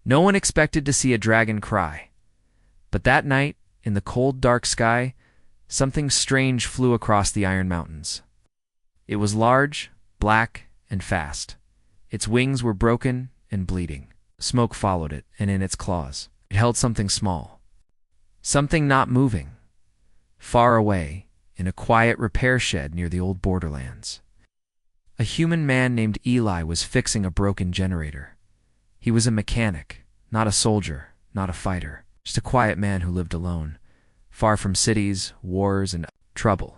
No one expected to see a dragon cry. But that night, in the cold, dark sky, something strange flew across the Iron Mountains. It was large, black, and fast. Its wings were broken and bleeding. Smoke followed it, and in its claws, it held something small. Something not moving. Far away, in a quiet repair shed near the old borderlands, a human man named Eli was fixing a broken generator. He was a mechanic, not a soldier, not a fighter, just a quiet man who lived alone, far from cities, wars, and trouble.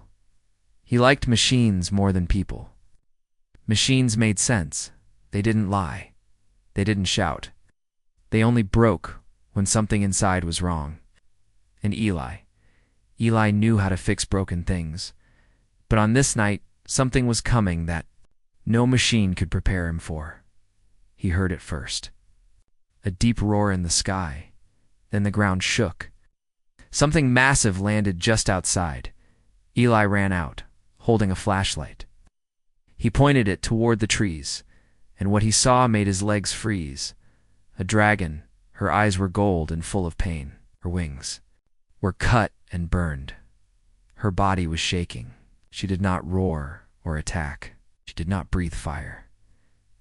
He liked machines more than people. Machines made sense. They didn't lie. They didn't shout. They only broke when something inside was wrong. And Eli knew how to fix broken things. But on this night, something was coming that no machine could prepare him for. He heard it first. A deep roar in the sky. Then the ground shook. Something massive landed just outside. Eli ran out, holding a flashlight. He pointed it toward the trees, and what he saw made his legs freeze. A dragon. Her eyes were gold and full of pain. Her wings were cut and burned. Her body was shaking. She did not roar or attack. She did not breathe fire.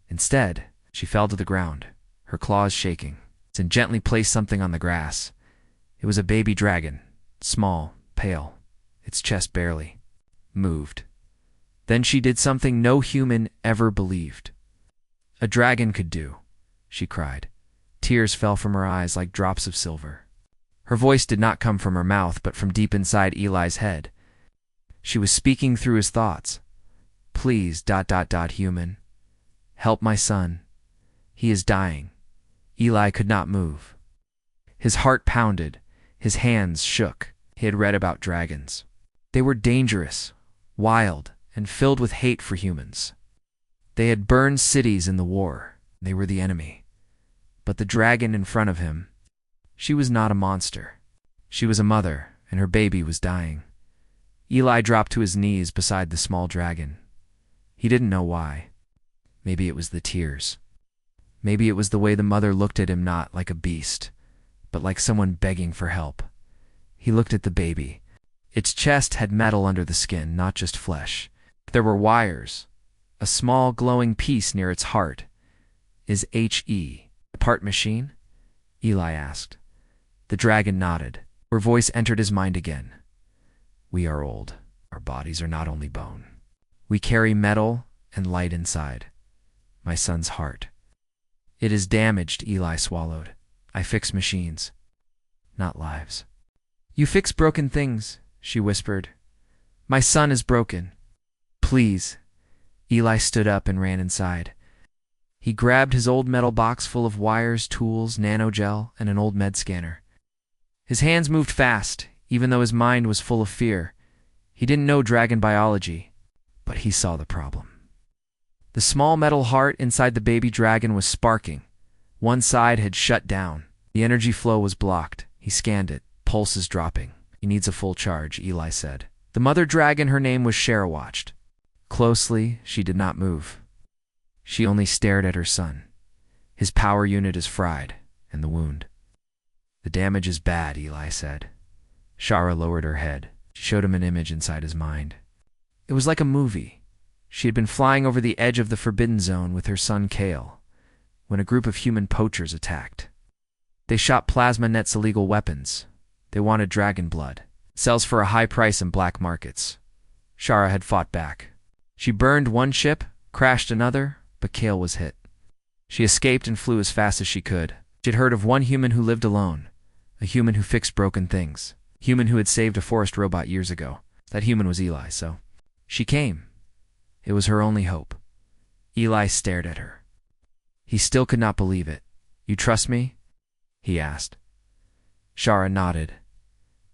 Instead, she fell to the ground, her claws shaking, and gently placed something on the grass. It was a baby dragon, small, pale. Its chest barely moved. Then she did something no human ever believed a dragon could do. She cried. Tears fell from her eyes like drops of silver. Her voice did not come from her mouth, but from deep inside Eli's head. She was speaking through his thoughts. Please, human. Help my son. He is dying. Eli could not move. His heart pounded. His hands shook. He had read about dragons. They were dangerous, wild, and filled with hate for humans. They had burned cities in the war. They were the enemy. But the dragon in front of him, she was not a monster. She was a mother, and her baby was dying. Eli dropped to his knees beside the small dragon. He didn't know why. Maybe it was the tears. Maybe it was the way the mother looked at him, not like a beast, but like someone begging for help. He looked at the baby. Its chest had metal under the skin, not just flesh. There were wires. A small glowing piece near its heart. Is HE a part machine? Eli asked. The dragon nodded. Her voice entered his mind again. We are old. Our bodies are not only bone. We carry metal and light inside. My son's heart. It is damaged, Eli swallowed. I fix machines, not lives. You fix broken things, she whispered. My son is broken. Please. Eli stood up and ran inside. He grabbed his old metal box full of wires, tools, nanogel, and an old med scanner. His hands moved fast, even though his mind was full of fear. He didn't know dragon biology, but he saw the problem. The small metal heart inside the baby dragon was sparking. One side had shut down. The energy flow was blocked. He scanned it. Pulses dropping. He needs a full charge, Eli said. The mother dragon, her name was Shara, watched. Closely, she did not move. She only stared at her son. His power unit is fried, and the wound. The damage is bad, Eli said. Shara lowered her head. She showed him an image inside his mind. It was like a movie. She had been flying over the edge of the Forbidden Zone with her son Kale, when a group of human poachers attacked. They shot plasma nets, illegal weapons. They wanted dragon blood. Sells for a high price in black markets. Shara had fought back. She burned one ship, crashed another, but Kale was hit. She escaped and flew as fast as she could. She had heard of one human who lived alone, a human who fixed broken things, a human who had saved a forest robot years ago. That human was Eli, so she came. It was her only hope. Eli stared at her. He still could not believe it. You trust me? He asked. Shara nodded.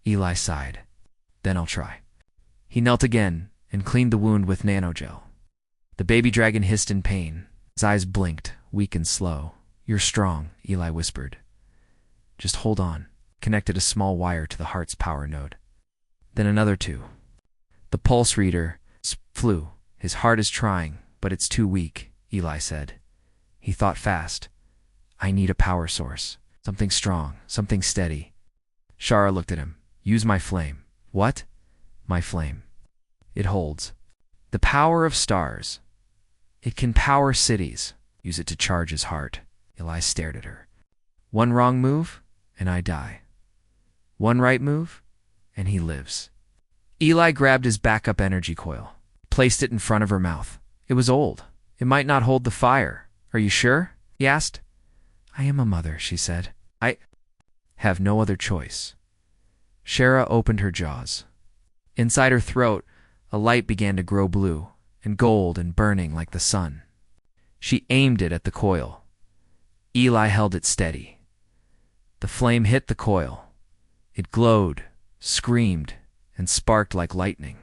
Eli sighed. Then I'll try. He knelt again and cleaned the wound with nanogel. The baby dragon hissed in pain. His eyes blinked, weak and slow. You're strong, Eli whispered. Just hold on. Connected a small wire to the heart's power node. Then another two. The pulse reader flew. His heart is trying, but it's too weak, Eli said. He thought fast. I need a power source. Something strong, something steady. Shara looked at him. Use my flame. What? My flame. It holds the power of stars. It can power cities. Use it to charge his heart. Eli stared at her. One wrong move, and I die. One right move, and he lives. Eli grabbed his backup energy coil, placed it in front of her mouth. It was old. It might not hold the fire. Are you sure? He asked. I am a mother, she said. I have no other choice. Shara opened her jaws. Inside her throat, a light began to grow blue and gold and burning like the sun. She aimed it at the coil. Eli held it steady. The flame hit the coil. It glowed, screamed, and sparked like lightning.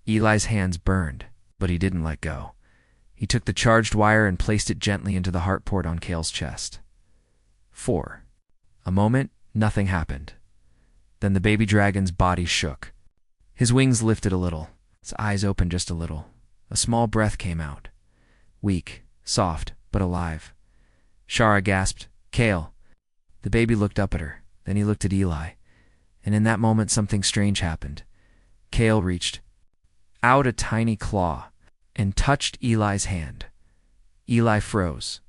Eli's hands burned, but he didn't let go. He took the charged wire and placed it gently into the heart port on Kale's chest. 4. A moment, nothing happened. Then the baby dragon's body shook. His wings lifted a little. His eyes opened just a little. A small breath came out. Weak, soft, but alive. Shara gasped, Kale. The baby looked up at her. Then he looked at Eli. And in that moment, something strange happened. Kale reached out a tiny claw and touched Eli's hand. Eli froze.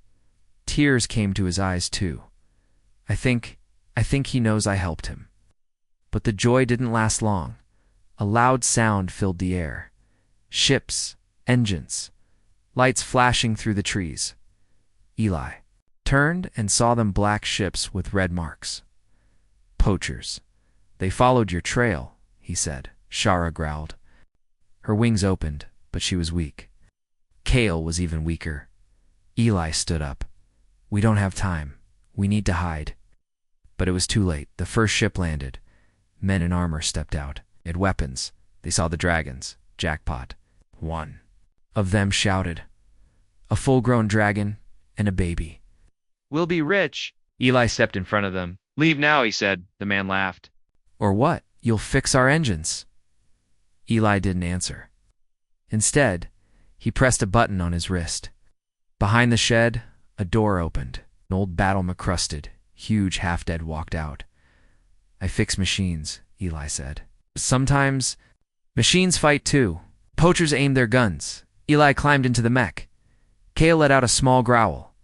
Tears came to his eyes, too. I think he knows I helped him. But the joy didn't last long. A loud sound filled the air. Ships, engines, lights flashing through the trees. Eli turned and saw them black ships with red marks. Poachers. They followed your trail, he said. Shara growled. Her wings opened, but she was weak. Kale was even weaker. Eli stood up. We don't have time. We need to hide. But it was too late. The first ship landed. Men in armor stepped out. They had weapons. They saw the dragons. Jackpot. One of them shouted. A full-grown dragon and a baby. We'll be rich. Eli stepped in front of them. Leave now, he said. The man laughed. Or what? You'll fix our engines. Eli didn't answer. Instead, he pressed a button on his wrist. Behind the shed, a door opened. An old battle-macrusted, huge half-dead walked out. I fix machines, Eli said. Sometimes, machines fight too. Poachers aimed their guns. Eli climbed into the mech. Kale let out a small growl.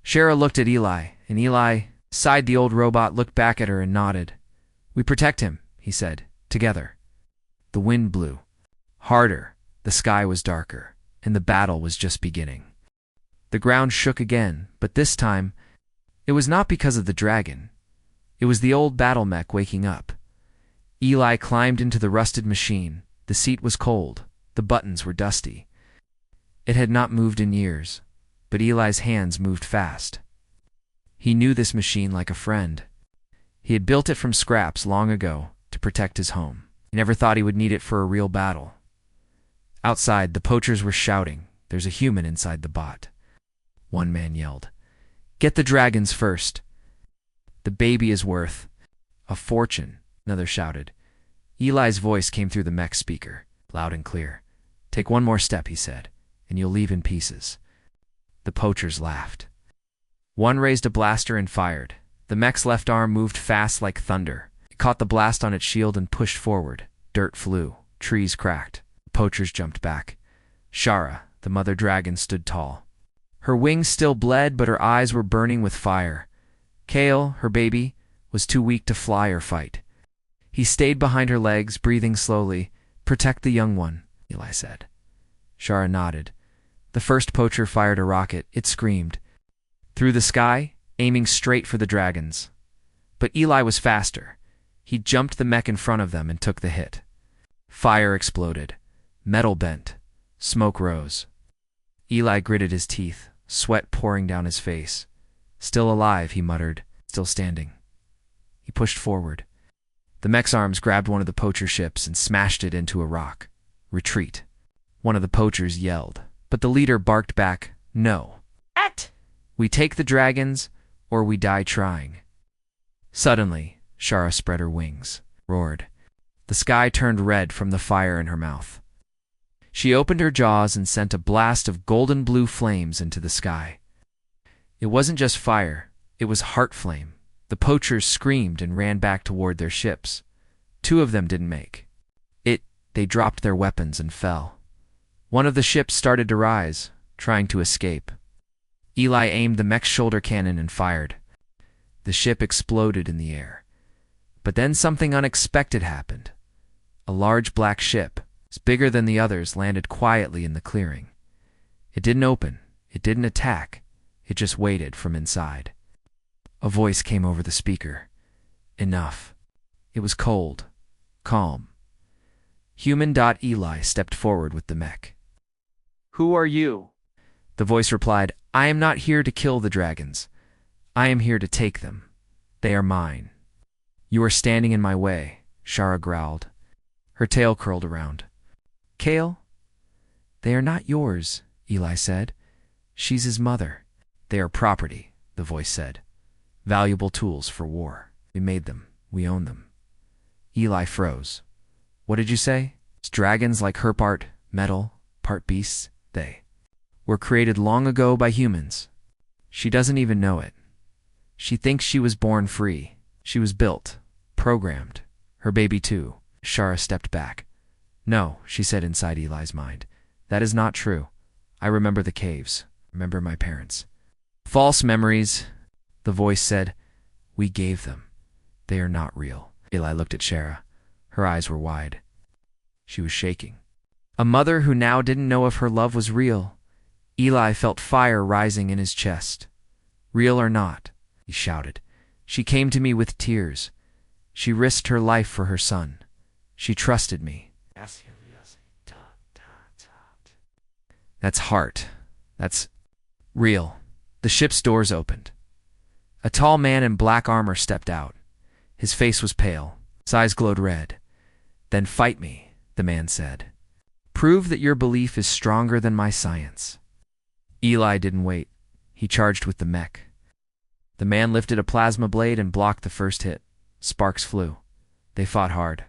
Shara looked at Eli, and Eli sighed. The old robot looked back at her and nodded. We protect him, he said, together. The wind blew. Harder, the sky was darker, and the battle was just beginning. The ground shook again, but this time, it was not because of the dragon. It was the old battle mech waking up. Eli climbed into the rusted machine. The seat was cold. The buttons were dusty. It had not moved in years, but Eli's hands moved fast. He knew this machine like a friend. He had built it from scraps long ago to protect his home. He never thought he would need it for a real battle. Outside, the poachers were shouting. There's a human inside the bot. One man yelled, Get the dragons first. The baby is worth a fortune, another shouted. Eli's voice came through the mech speaker, loud and clear. Take one more step, he said, and you'll leave in pieces. The poachers laughed. One raised a blaster and fired. The mech's left arm moved fast like thunder. It caught the blast on its shield and pushed forward. Dirt flew. Trees cracked. The poachers jumped back. Shara, the mother dragon, stood tall. Her wings still bled, but her eyes were burning with fire. Kale, her baby, was too weak to fly or fight. He stayed behind her legs, breathing slowly. Protect the young one, Eli said. Shara nodded. The first poacher fired a rocket. It screamed. Through the sky, aiming straight for the dragons. But Eli was faster. He jumped the mech in front of them and took the hit. Fire exploded. Metal bent. Smoke rose. Eli gritted his teeth, sweat pouring down his face. Still alive, he muttered, still standing. He pushed forward. The mech's arms grabbed one of the poacher ships and smashed it into a rock. Retreat. One of the poachers yelled, but the leader barked back, No. We take the dragons, or we die trying. Suddenly, Shara spread her wings, roared. The sky turned red from the fire in her mouth. She opened her jaws and sent a blast of golden blue flames into the sky. It wasn't just fire, It was Heartflame. The poachers screamed and ran back toward their ships. 2 of them didn't make it. They dropped their weapons and fell. One of the ships started to rise, trying to escape. Eli aimed the mech's shoulder cannon and fired. The ship exploded in the air. But then something unexpected happened. A large black ship, as bigger than the others, landed quietly in the clearing. It didn't open. It didn't attack. It just waited from inside. A voice came over the speaker. Enough. It was cold, calm. Human.Eli stepped forward with the mech. Who are you? The voice replied, I am not here to kill the dragons. I am here to take them. They are mine. You are standing in my way, Shara growled. Her tail curled around. Kale? They are not yours, Eli said. She's his mother. They are property, the voice said. Valuable tools for war. We made them. We own them. Eli froze. What did you say? It's dragons like her part metal, part beasts. They were created long ago by humans. She doesn't even know it. She thinks she was born free. She was built, programmed. Her baby too. Shara stepped back. No, she said inside Eli's mind. That is not true. I remember the caves. Remember my parents. False memories, the voice said. We gave them. They are not real. Eli looked at Shara. Her eyes were wide. She was shaking. A mother who now didn't know if her love was real. Eli felt fire rising in his chest. Real or not, he shouted. She came to me with tears. She risked her life for her son. She trusted me. That's heart. That's real. The ship's doors opened. A tall man in black armor stepped out. His face was pale. His eyes glowed red. Then fight me, the man said. Prove that your belief is stronger than my science. Eli didn't wait. He charged with the mech. The man lifted a plasma blade and blocked the first hit. Sparks flew. They fought hard.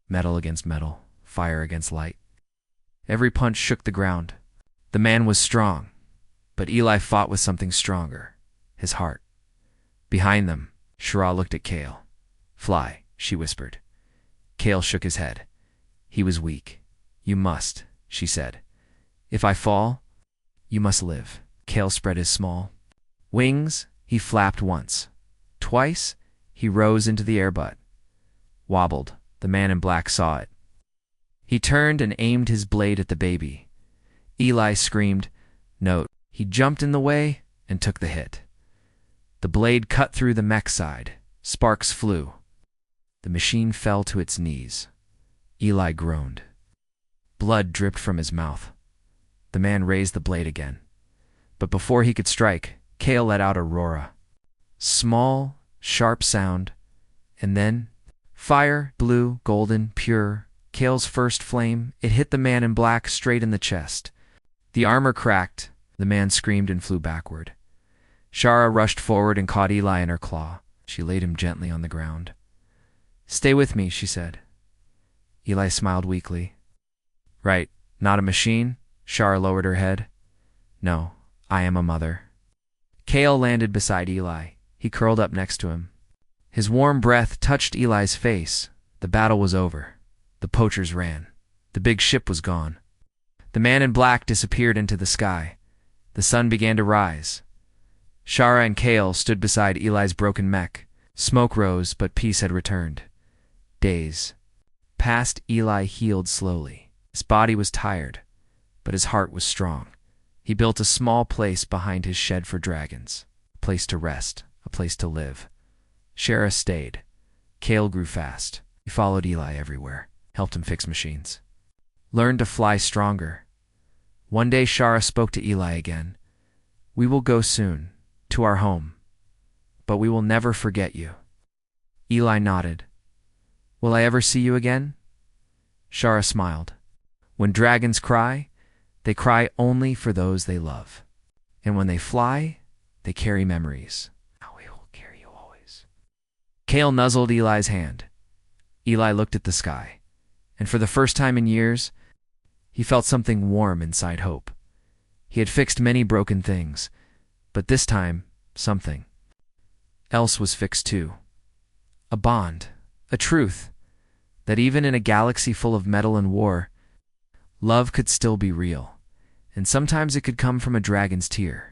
Metal against metal, fire against light. Every punch shook the ground. The man was strong, but Eli fought with something stronger, his heart. Behind them, Shara looked at Kale. Fly, she whispered. Kale shook his head. He was weak. You must, she said. If I fall, you must live. Kale spread his small wings. He flapped once. Twice, he rose into the air but wobbled. The man in black saw it. He turned and aimed his blade at the baby. Eli screamed. Note, he jumped in the way and took the hit. The blade cut through the mech side. Sparks flew. The machine fell to its knees. Eli groaned. Blood dripped from his mouth. The man raised the blade again. But before he could strike, Kale let out a roar. Small, sharp sound, and then fire, blue, golden, pure. Kale's first flame, it hit the man in black straight in the chest. The armor cracked. The man screamed and flew backward. Shara rushed forward and caught Eli in her claw. She laid him gently on the ground. Stay with me, she said. Eli smiled weakly. Right, not a machine? Shara lowered her head. No, I am a mother. Kale landed beside Eli. He curled up next to him. His warm breath touched Eli's face. The battle was over. The poachers ran. The big ship was gone. The man in black disappeared into the sky. The sun began to rise. Shara and Kale stood beside Eli's broken mech. Smoke rose, but peace had returned. Days passed. Eli healed slowly. His body was tired, but his heart was strong. He built a small place behind his shed for dragons, a place to rest, a place to live. Shara stayed. Kale grew fast. He followed Eli everywhere, helped him fix machines. Learned to fly stronger. One day Shara spoke to Eli again. We will go soon, to our home, but we will never forget you. Eli nodded. Will I ever see you again? Shara smiled. When dragons cry, they cry only for those they love. And when they fly, they carry memories. We will carry you always. Kale nuzzled Eli's hand. Eli looked at the sky, and for the first time in years, he felt something warm inside hope. He had fixed many broken things, but this time, something else was fixed too. A bond, a truth, that even in a galaxy full of metal and war, love could still be real, and sometimes it could come from a dragon's tear.